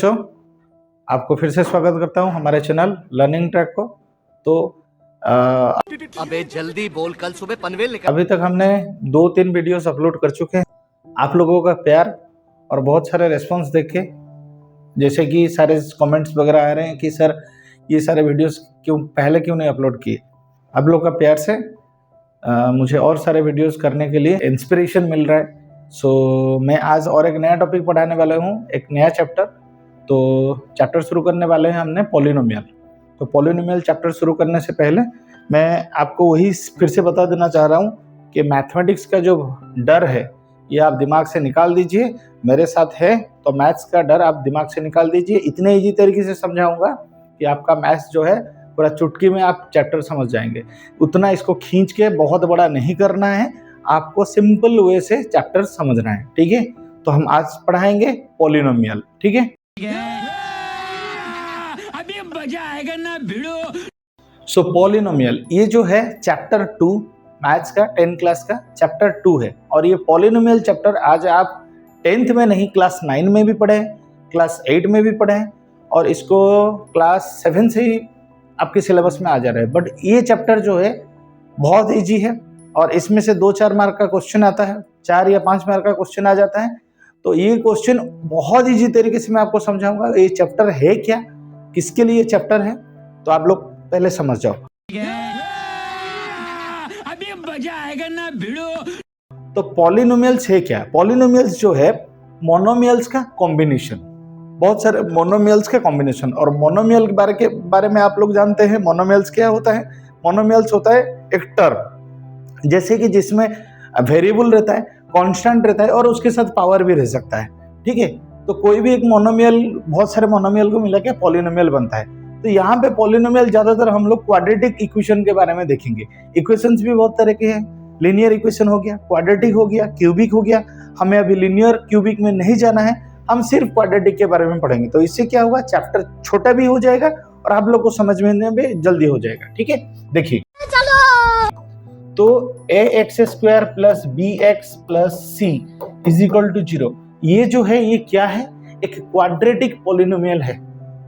बच्चों, आपको फिर से स्वागत करता हूं हमारे चैनल लर्निंग ट्रैक को। तो अबे जल्दी बोल, कल सुबह पनवेल निकल। अभी तक हमने 2-3 वीडियोस अपलोड कर चुके हैं। आप लोगों का प्यार और बहुत सारे रेस्पॉन्स देख के, जैसे कि सारे कमेंट्स वगैरह आ रहे हैं कि सर ये सारे वीडियोस क्यों नहीं अपलोड किए। आप लोग का प्यार से मुझे और सारे वीडियोस करने के लिए इंस्पिरेशन मिल रहा है। मैं आज और एक नया टॉपिक पढ़ाने वाला हूँ, एक नया चैप्टर। तो चैप्टर शुरू करने वाले हैं हमने पॉलिनोमियल। तो पॉलिनोमियल चैप्टर शुरू करने से पहले मैं आपको वही फिर से बता देना चाह रहा हूँ कि मैथमेटिक्स का जो डर है ये आप दिमाग से निकाल दीजिए। मेरे साथ है तो मैथ्स का डर आप दिमाग से निकाल दीजिए। इतने ईजी तरीके से समझाऊंगा कि आपका मैथ्स जो है पूरा चुटकी में आप चैप्टर समझ जाएंगे। उतना इसको खींच के बहुत बड़ा नहीं करना है, आपको सिंपल वे से चैप्टर समझना है, ठीक है। तो हम आज पढ़ाएंगे पॉलिनोमियल, ठीक है। अभी मजा आएगा ना भिड़ो। पॉलिनोमियल ये जो है चैप्टर 2 मैथ्स का 10 क्लास का चैप्टर 2 है। और ये पॉलिनोमियल चैप्टर आज आप 10th में नहीं, क्लास 9 में भी पढ़े, क्लास 8 में भी पढ़े और इसको क्लास 7 से ही आपके सिलेबस में आ जा रहा है। बट ये चैप्टर जो है बहुत ईजी है और इसमें से 2-4 मार्क का क्वेश्चन आता है, 4 या 5 मार्क का क्वेश्चन आ जाता है। तो ये क्वेश्चन बहुत ईजी तरीके से मैं आपको समझाऊंगा ये चैप्टर है क्या, किसके लिए चैप्टर है, तो आप लोग पहले समझ जाओ। अभी मजा आएगा ना भिड़ो। तो पॉलिनोमियल्स है क्या? पॉलिनोमियल्स जो है मोनोमियल्स का कॉम्बिनेशन, बहुत सारे मोनोमियल्स का कॉम्बिनेशन। और मोनोमियल के बारे में आप लोग जानते हैं मोनोमियल्स क्या होता है। मोनोमियल्स होता है एक टर्म, जैसे कि जिसमें वेरिएबल रहता है, कांस्टेंट रहता है और उसके साथ पावर भी रह सकता है, ठीक है। तो कोई भी एक मोनोमियल बहुत सारे मोनोमियल को मिला के पॉलिनोमियल बनता है। तो यहाँ पे पॉलिनोमियल ज्यादातर हम लोग क्वाड्रेटिक इक्वेशन के बारे में देखेंगे। इक्वेशंस भी बहुत तरह के हैं, लीनियर इक्वेशन हो गया, क्वाड्रेटिक हो गया, क्यूबिक हो गया। हमें अभी लीनियर क्यूबिक में नहीं जाना है, हम सिर्फ क्वाड्रेटिक के बारे में पढ़ेंगे। तो इससे क्या होगा, चैप्टर छोटा भी हो जाएगा और आप लोग को समझने में जल्दी हो जाएगा, ठीक है। देखिए तो ax² plus bx plus c is equal to 0, ये जो है ये क्या है, एक क्वाड्रेटिक पॉलिनोमियल है।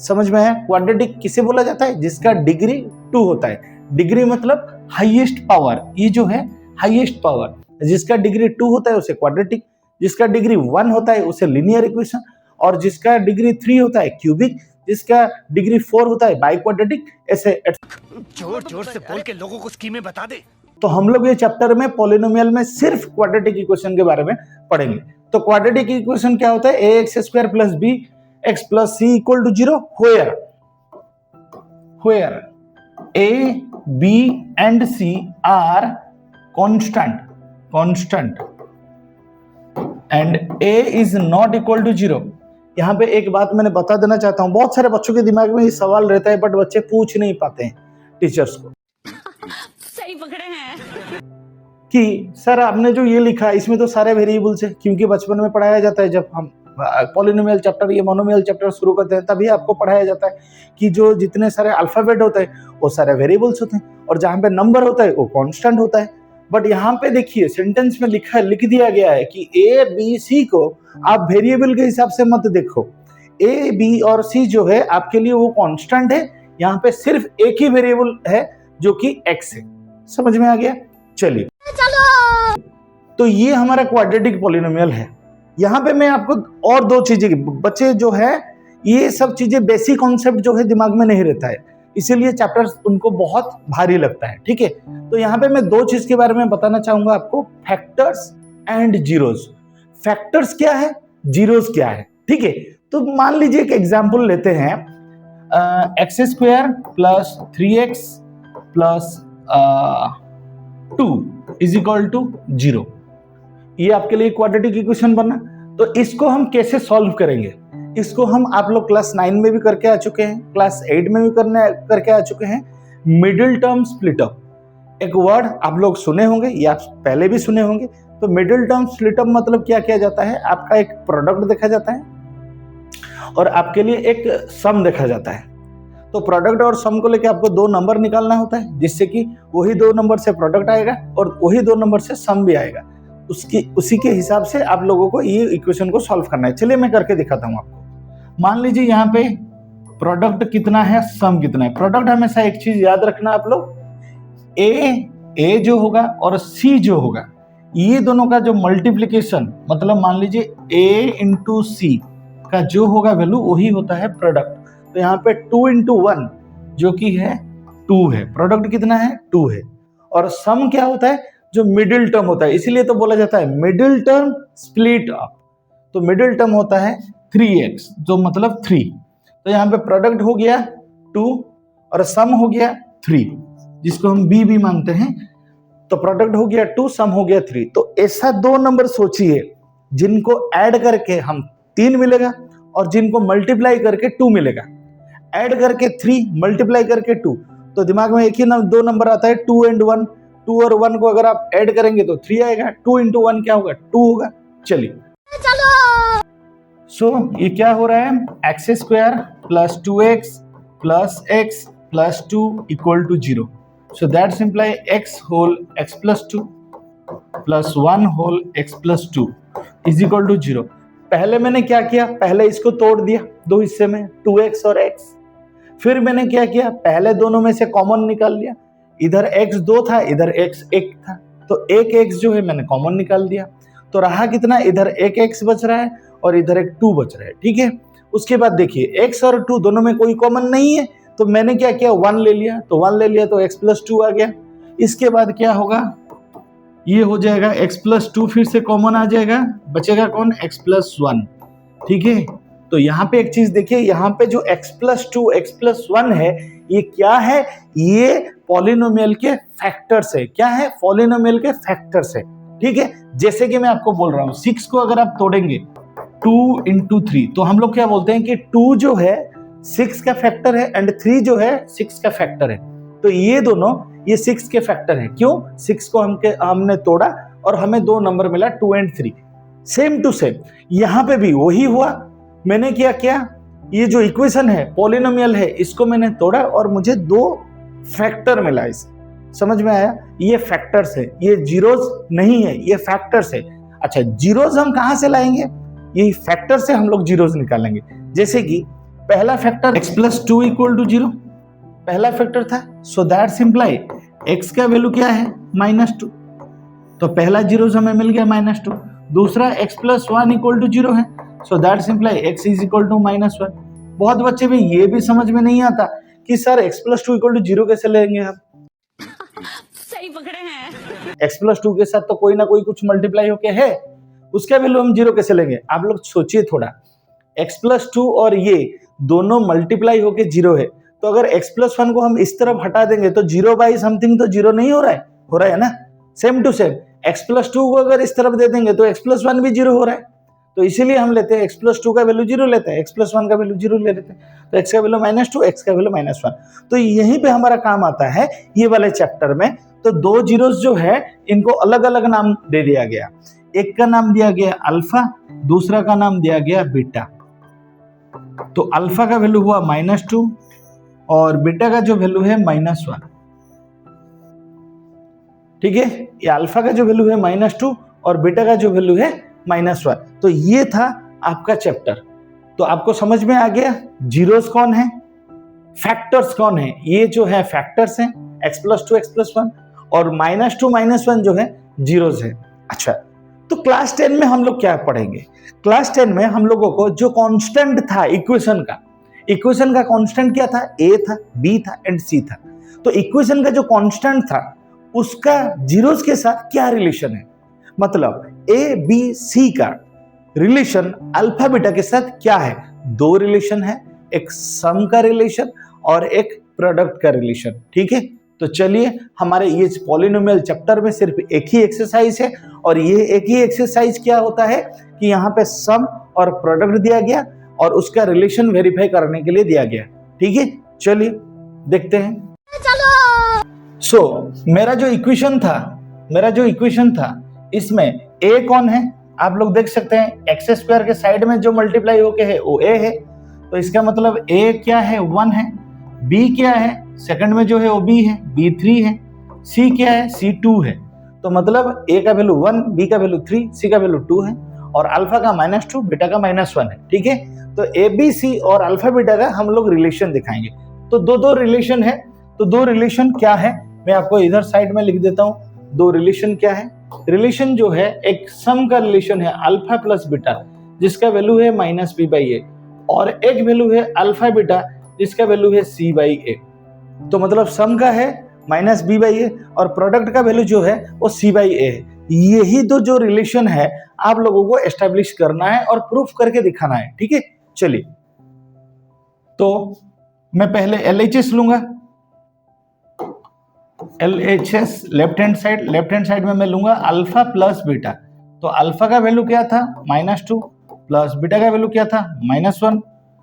समझ में आया? क्वाड्रेटिक किसे बोला जाता है? जिसका डिग्री 2 होता है। डिग्री मतलब हाईएस्ट पावर, ये जो है हाईएस्ट पावर, जिसका डिग्री 2 होता है उसे क्वाड्रेटिक, जिसका डिग्री 1 होता है उसे लीनियर इक्वेशन, और जिसका डिग्री 3 होता है क्यूबिक, जिसका डिग्री 4 होता है बाइक्वाड्रेटिक, ऐसे जोर जोर से बोल के लोगों को स्कीमें बता दे। तो हम लोग ये चैप्टर में पॉलिनोमियल में सिर्फ क्वाड्रेटिक इक्वेशन के बारे में पढ़ेंगे। तो क्वाड्रेटिक इक्वेशन क्या होता है? ax² plus bx plus c equal to 0 where a, b and c are constant and a is not equal to 0। यहाँ पे एक बात मैंने बता देना चाहता हूँ, बहुत सारे बच्चों के दिमाग में ये सवाल रहता है बट बच्चे पूछ नहीं पाते हैं टीचर्स को। सही पकड़े हैं कि सर आपने जो ये लिखा इसमें तो सारे वेरिएबल्स है, क्योंकि बचपन में पढ़ाया जाता है जब हम पॉलिनोमियल चैप्टर ये मोनोमियल चैप्टर शुरू करते हैं तभी आपको पढ़ाया जाता है कि जो जितने सारे अल्फाबेट होते हैं वो सारे वेरिएबल्स होते हैं और जहाँ पे नंबर होता है वो कांस्टेंट होता है। बट यहाँ पे देखिए सेंटेंस में लिख दिया गया है कि ए बी सी को आप वेरिएबल के हिसाब से मत देखो। ए बी और सी जो है आपके लिए वो कांस्टेंट है, यहाँ पे सिर्फ एक ही वेरिएबल है जो कि एक्स है। समझ में आ गया? चलिए तो ये हमारा क्वाड्रेटिक पॉलिनोमियल है। यहाँ पे मैं आपको और 2 चीजें, बच्चे जो है ये सब चीजें बेसिक कॉन्सेप्ट जो है दिमाग में नहीं रहता है, इसीलिए चैप्टर उनको बहुत भारी लगता है, ठीक है। तो यहाँ पे मैं 2 चीज के बारे में बताना चाहूंगा आपको, फैक्टर्स एंड जीरोस। फैक्टर्स क्या है, जीरोस क्या है, ठीक है। तो मान लीजिए एक एग्जाम्पल लेते हैं, x² plus 3x plus 2 is equal to 0। ये आपके लिए क्वाड्रेटिक इक्वेशन बना। तो इसको हम कैसे सॉल्व करेंगे? इसको हम आप लोग क्लास 9 में भी करके आ चुके हैं, क्लास 8 में भी करके आ चुके हैं, मिडिल टर्म स्प्लिट अप। एक वर्ड आप लोग सुने होंगे या पहले भी सुने होंगे। तो मिडिल टर्म स्प्लिट अप मतलब क्या किया जाता है, आपका एक प्रोडक्ट देखा जाता है और आपके लिए एक सम देखा जाता है। तो प्रोडक्ट और सम को लेकर आपको 2 नंबर निकालना होता है, जिससे कि वही 2 नंबर से प्रोडक्ट आएगा और वही 2 नंबर से सम भी आएगा। उसी के हिसाब से आप लोगों को ये इक्वेशन को सॉल्व करना है। चलिए मैं करके दिखाता हूं आपको। मान लीजिए यहाँ पे प्रोडक्ट कितना है, सम कितना है। प्रोडक्ट हमेशा एक चीज याद रखना आप लोग, ए जो होगा और सी जो होगा, ये दोनों का जो मल्टीप्लीकेशन, मतलब मान लीजिए ए इंटू सी का जो होगा वैल्यू वही होता है प्रोडक्ट। तो यहाँ पे 2 इंटू 1 जो कि है 2 है, प्रोडक्ट कितना है 2 है। और सम क्या होता है, जो मिडिल टर्म होता है, इसीलिए तो बोला जाता है मिडिल टर्म स्प्लिट अप। तो मिडिल टर्म होता है 3x, जो मतलब 3। तो यहाँ पे प्रोडक्ट हो गया 2 और सम हो गया 3, जिसको हम बी भी मानते हैं। तो प्रोडक्ट हो गया 2, सम हो गया 3। तो ऐसा दो नंबर सोचिए जिनको ऐड करके हम 3 मिलेगा और जिनको मल्टीप्लाई करके 2 मिलेगा। ऐड करके 3, मल्टीप्लाई करके 2, तो दिमाग में एक ही दो नंबर आता है 2 एंड 1। 2 और 1 को अगर आप ऐड करेंगे तो 3 आएगा। 2 इंटू 1 क्या होगा, 2 होगा। चलिए सो ये क्या हो रहा है, x square plus 2x plus x plus 2 equal to 0। So that simply x whole x plus 2 plus 1 whole x plus 2 is equal to 0। पहले मैंने क्या किया, पहले इसको तोड़ दिया दो हिस्से में, 2x और x। फिर मैंने क्या किया, पहले दोनों में से कॉमन निकाल लिया। इधर x 2 था, इधर x 1 था, तो एक x जो है मैंने कॉमन निकाल दिया। तो रहा कितना, इधर एक x बच रहा है और इधर एक 2 बच रहा है, ठीक है। उसके बाद देखिए x और 2 दोनों में कोई कॉमन नहीं है, तो मैंने क्या किया, 1 ले लिया। तो 1 ले लिया तो x प्लस 2 आ गया। इसके बाद क्या होगा, ये हो जाएगा x प्लस 2 फिर से कॉमन आ जाएगा, बचेगा कौन, x प्लस 1, ठीक है। तो यहाँ पे एक चीज देखिए, यहाँ पे जो x प्लस 2 x प्लस 1 है, ये क्या है, ये पॉलिनोमियल के फैक्टर्स है। क्या है, पॉलिनोमियल के फैक्टर्स है, ठीक है। जैसे कि मैं आपको बोल रहा हूँ 6 को अगर आप तोड़ेंगे 2 इंटू 3, तो हम लोग क्या बोलते हैं कि 2 जो है 6 का फैक्टर है एंड 3 जो है 6 का फैक्टर है। तो ये दोनों ये 6 के फैक्टर है। क्यों, 6 को हमने तोड़ा और हमें 2 नंबर मिला 2 एंड 3। सेम टू सेम यहाँ पे भी वही हुआ। मैंने क्या, ये जो इक्वेशन है पॉलिनोमियल है, इसको मैंने तोड़ा और मुझे 2 फैक्टर मिला। इस समझ में आया, ये फैक्टर्स है, ये जीरोस नहीं है, ये फैक्टर्स है। अच्छा, जीरोस हम कहां से लाएंगे, यही फैक्टर से हम लोग जीरोस निकालेंगे। जैसे कि पहला factor x plus 2 equal to 0 पहला फैक्टर था, सो दैट सिंप्लाई x का वैल्यू क्या है, -2। तो पहला जीरोस हमें मिल गया -2। दूसरा x प्लस 1 इक्वल टू 0 है, so that simply x is equal to -1। बहुत बच्चे में ये भी समझ में नहीं आता कि sir x plus 2 equal to 0 कैसे लेंगे हम। सही पकड़े हैं। x प्लस 2 के साथ तो कोई ना कोई कुछ मल्टीप्लाई होके है, उसका वैल्यू हम 0 कैसे लेंगे। आप लोग सोचिए थोड़ा, x प्लस 2 और ये दोनों मल्टीप्लाई होके 0 है, तो अगर x प्लस 1 को हम इस तरफ हटा देंगे तो 0 बाई समथिंग तो 0 नहीं हो रहा है ना। Same to same x plus 2 को अगर इस तरफ दे देंगे तो x प्लस 1 भी 0 हो रहा है। तो इसीलिए हम लेते हैं x प्लस 2 का वैल्यू 0 लेते हैं, x प्लस 1 का वैल्यू 0 ले लेते हैं। तो x का वैल्यू -2, x का वैल्यू -1। तो यहीं पे हमारा काम आता है ये वाले चैप्टर में। तो 2 जीरोस जो है इनको अलग अलग नाम दे दिया गया। एक का नाम दिया गया अल्फा, दूसरा का नाम दिया गया बीटा। तो अल्फा का वैल्यू हुआ -2 और बीटा का जो वैल्यू है -1, ठीक है। ये अल्फा का जो वैल्यू है -2 और बीटा का जो वैल्यू है -1। तो ये था आपका चैप्टर। तो आपको समझ में आ गया जीरोस कौन है, फैक्टर्स कौन है। ये जो है फैक्टर्स हैं, x प्लस 2 x प्लस 1 और -2 -1 जो है जीरोस है। अच्छा, तो क्लास 10 में हम लोग क्या पढ़ेंगे, क्लास 10 में हम लोगों को जो कांस्टेंट था इक्वेशन का कांस्टेंट क्या था, a था, b था एंड c था। तो इक्वेशन का जो कांस्टेंट था उसका जीरोस के साथ क्या रिलेशन है, मतलब a b c का रिलेशन अल्फा बीटा के साथ क्या है। 2 रिलेशन है, एक सम का रिलेशन और एक प्रोडक्ट का रिलेशन, ठीक है। तो चलिए, हमारे ये पॉलिनोमियल चैप्टर में सिर्फ एक ही एक्सरसाइज है और ये एक ही एक्सरसाइज क्या होता है कि यहाँ पे सम और प्रोडक्ट दिया गया और उसका रिलेशन वेरीफाई करने के लिए दिया गया, ठीक है। चलिए देखते हैं। सो मेरा जो इक्वेशन था इसमें a कौन है, आप लोग देख सकते हैं एक्स स्क्वायर के साइड में जो मल्टीप्लाई होके है वो a है। तो इसका मतलब a क्या है, 1 है। b क्या है, सेकंड में जो है वो b है, b 3 है। c क्या है, c 2 है। तो मतलब a का वैल्यू 1, b का वैल्यू 3, c का वैल्यू 2 है और अल्फा का -2, बीटा का -1 है, ठीक है। तो ABC और अल्फा बीटा का हम लोग रिलेशन दिखाएंगे। तो दो रिलेशन है, तो दो रिलेशन क्या है मैं आपको इधर साइड में लिख देता हूं। दो रिलेशन क्या है, रिलेशन जो है एक सम का रिलेशन है अल्फा प्लस बीटा जिसका वैल्यू है -b/a, और एक वैल्यू है अल्फा बीटा जिसका वैल्यू है c/a। तो मतलब सम का है -b/a और प्रोडक्ट का वैल्यू जो है वो c/a है। यही तो जो रिलेशन है आप लोगों को एस्टेब्लिश करना है और प्रूफ करके दिखाना है, ठीक है। चलिए, तो मैं पहले LHS लूंगा। LHS लेफ्ट हैंड साइड में मैं लूंगा अल्फा प्लस बीटा। तो अल्फा का वैल्यू क्या था -2 प्लस बीटा का वैल्यू क्या था -1,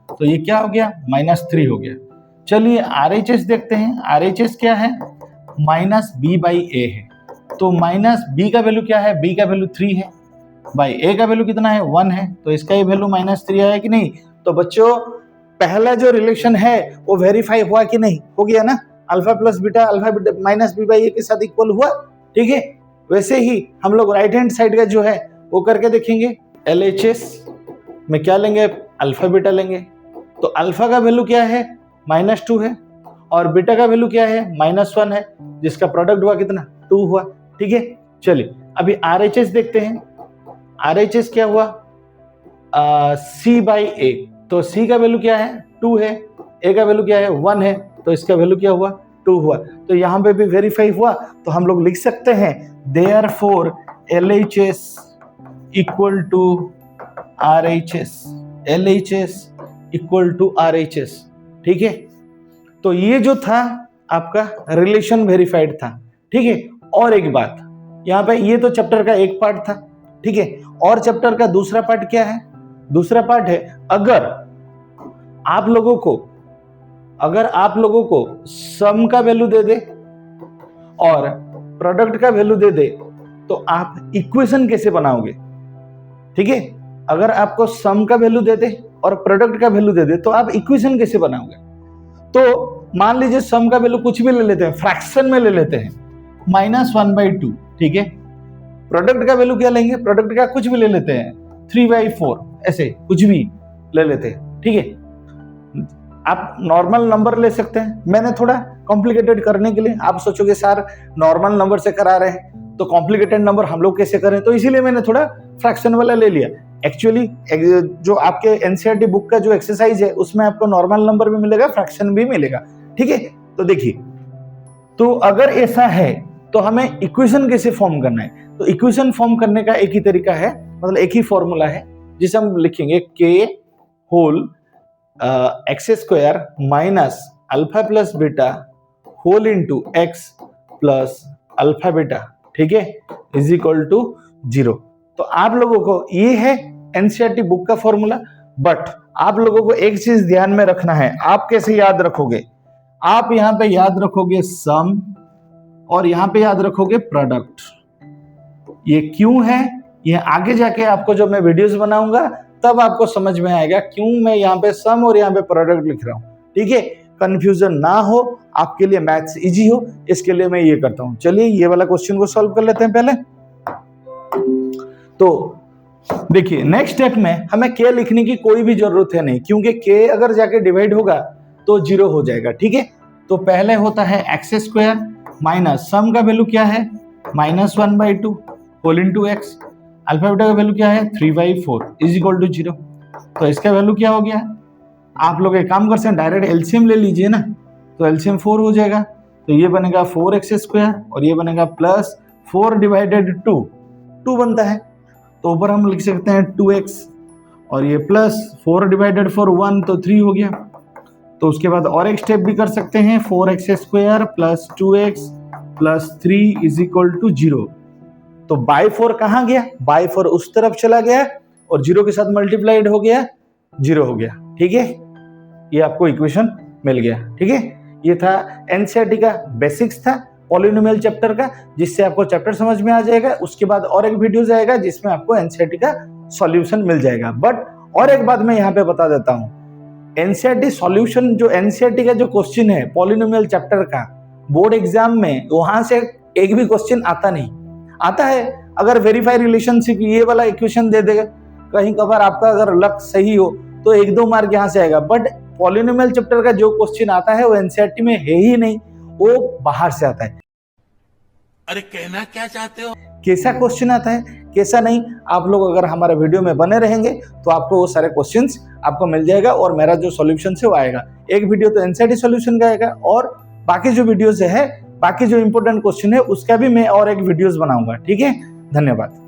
तो ये क्या हो गया -3 हो गया। चलिए RHS देखते हैं। RHS क्या है -b/a है। तो -b का वैल्यू क्या है, b का वैल्यू 3 है, बाई a का वैल्यू कितना है 1 है, तो इसका ये वैल्यू -3 आया कि नहीं। तो बच्चों पहला जो रिलेशन है वो वेरीफाई हुआ कि नहीं, हो गया ना। Alpha plus beta alpha beta -b/a के साथ इक्वल हुआ, ठीक है। वैसे ही हम लोग राइट हैंड साइड का जो है वो करके देखेंगे। LHS में क्या लेंगे, अल्फा बीटा लेंगे। तो अल्फा का वैल्यू क्या है -2 है और बीटा का वैल्यू क्या है -1 है, जिसका प्रोडक्ट हुआ कितना 2 हुआ, ठीक है। चलिए अभी RHS देखते हैं। RHS क्या हुआ c/a। तो c का वैल्यू क्या है 2 है, a का वैल्यू क्या है 1 है, तो इसका वैल्यू क्या हुआ 2 हुआ। तो यहाँ पे भी वेरीफाई हुआ। तो हम लोग लिख सकते हैं therefore LHS equal to RHS, LHS equal to RHS, ठीक है। तो ये जो था आपका रिलेशन वेरीफाइड था, ठीक है। और एक बात यहाँ पे, ये तो चैप्टर का एक पार्ट था, ठीक है। और चैप्टर का दूसरा पार्ट क्या है, दूसरा पार्ट है अगर आप लोगों को सम का वैल्यू दे दे और प्रोडक्ट का वैल्यू दे दे तो आप इक्वेशन कैसे बनाओगे, ठीक है। अगर आपको सम का वैल्यू दे दे और प्रोडक्ट का वैल्यू दे दे तो आप इक्वेशन कैसे बनाओगे। तो मान लीजिए सम का वैल्यू कुछ भी ले लेते हैं, फ्रैक्शन में ले लेते हैं -1/2, ठीक है। प्रोडक्ट का वैल्यू क्या लेंगे, प्रोडक्ट का कुछ भी ले लेते हैं 3/4, ऐसे कुछ भी ले लेते हैं, ठीक है। आप नॉर्मल नंबर ले सकते हैं। मैंने थोड़ा कॉम्प्लिकेटेड करने के लिए, आप सोचोगे सर नॉर्मल नंबर से करा रहे हैं तो कॉम्प्लिकेटेड नंबर हम लोग कैसे करें, तो इसीलिए मैंने थोड़ा फ्रैक्शन वाला ले लिया। एक्चुअली जो आपके एनसीईआरटी बुक का जो एक्सरसाइज है उसमें आपको नॉर्मल नंबर भी मिलेगा, फ्रैक्शन भी मिलेगा, ठीक है। तो देखिए, तो अगर ऐसा है तो हमें इक्वेशन कैसे फॉर्म करना है। तो इक्वेशन फॉर्म करने का एक ही तरीका है, मतलब एक ही फॉर्मूला है जिसे हम लिखेंगे k whole x² minus alpha plus beta whole into x plus alpha beta, ठीक है, इज इक्वल टू 0। तो आप लोगों को ये है एनसीईआरटी बुक का फॉर्मूला। बट आप लोगों को एक चीज ध्यान में रखना है, आप कैसे याद रखोगे, आप यहाँ पे याद रखोगे सम और यहाँ पे याद रखोगे प्रोडक्ट। ये क्यों है, ये आगे जाके आपको जब मैं वीडियोस बनाऊंगा तब आपको समझ में आएगा क्यों मैं यहाँ पे सम और यहाँ पे प्रोडक्ट लिख रहा हूँ, ठीक है। कंफ्यूजन ना हो, आपके लिए मैथ्स इजी हो, इसके लिए मैं ये करता हूँ। चलिए ये वाला क्वेश्चन को सॉल्व कर लेते हैं पहले। तो देखिए नेक्स्ट स्टेप में हमें k लिखने की कोई भी जरूरत है नहीं, क्योंकि k अगर जाके डिवाइड होगा तो 0 हो जाएगा, ठीक है। तो पहले होता है x² माइनस सम का वैल्यू क्या है -1/2 whole into x, alpha beta का वैल्यू क्या है 3/4 इज इक्वल टू 0। तो इसका वैल्यू क्या हो गया, आप लोग एक काम कर सकते हैं डायरेक्ट एलसीएम ले लीजिए ना, तो एलसीएम 4 हो जाएगा। तो ये बनेगा 4x² और ये बनेगा प्लस 4 डिवाइडेड 2 बनता है। तो ऊपर हम लिख सकते हैं 2x और ये प्लस 4 डिवाइडेड 4 1, तो 3 हो गया। तो उसके बाद और एक स्टेप भी कर सकते हैं, 4x² plus 2x plus 3 is equal to 0। तो बाय 4 कहाँ गया, बाय 4 उस तरफ चला गया और 0 के साथ मल्टीप्लाइड हो गया, 0 हो गया, ठीक है। ये आपको इक्वेशन मिल गया, ठीक है। ये था एनसीईआरटी का बेसिक्स था पॉलिनोमियल चैप्टर का, जिससे आपको चैप्टर समझ में आ जाएगा। उसके बाद और एक वीडियो जाएगा जिसमें आपको एनसीईआरटी का सॉल्यूशन मिल जाएगा। बट और एक बात मैं यहाँ पे बता देता हूँ, एनसीईआरटी सॉल्यूशन जो एनसीईआरटी का जो क्वेश्चन है पॉलिनोमियल चैप्टर का बोर्ड एग्जाम में, वहां से एक भी क्वेश्चन आता नहीं। आता है अगर वेरीफाई रिलेशनशिप ये वाला इक्वेशन दे देगा, कहीं कभार आपका अगर लक सही हो तो 1-2 मार्क यहाँ से आएगा, बट पॉलिनोमियल चैप्टर का जो क्वेश्चन आता है वो एनसीईआरटी में है ही नहीं, वो बाहर से आता है। अरे कहना क्या चाहते हो? कैसा क्वेश्चन आता है कैसा नहीं, आप लोग अगर हमारे वीडियो में बने रहेंगे तो आपको वो सारे क्वेश्चंस आपको मिल जाएगा और मेरा जो सॉल्यूशन है वो आएगा। एक वीडियो तो एनसीईआरटी सॉल्यूशन का आएगा और बाकी जो वीडियोस है, बाकी जो इंपॉर्टेंट क्वेश्चन है उसका भी मैं और एक वीडियोस बनाऊंगा। ठीक है, धन्यवाद।